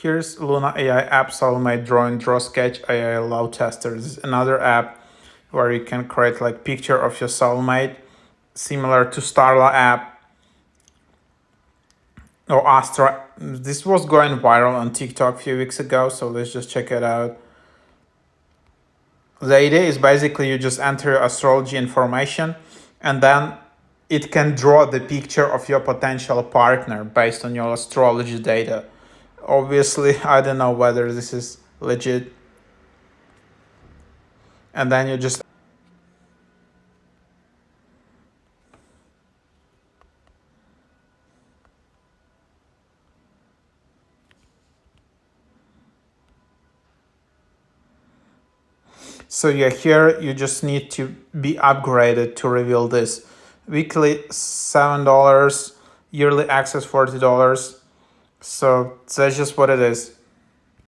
Here's Luna AI app, SOULMATE, Drawing, Draw Sketch AI Love Tester. This is another app where you can create like picture of your soulmate, similar to Starla app or Astra. This was going viral on TikTok a few weeks ago, so let's just check it out. The idea is basically you just enter your astrology information and then it can draw the picture of your potential partner based on your astrology data. Obviously, I don't know whether this is legit. And then you just so yeah, here you just need to be upgraded to reveal this. Weekly $7, yearly access $40. So that's just what it is.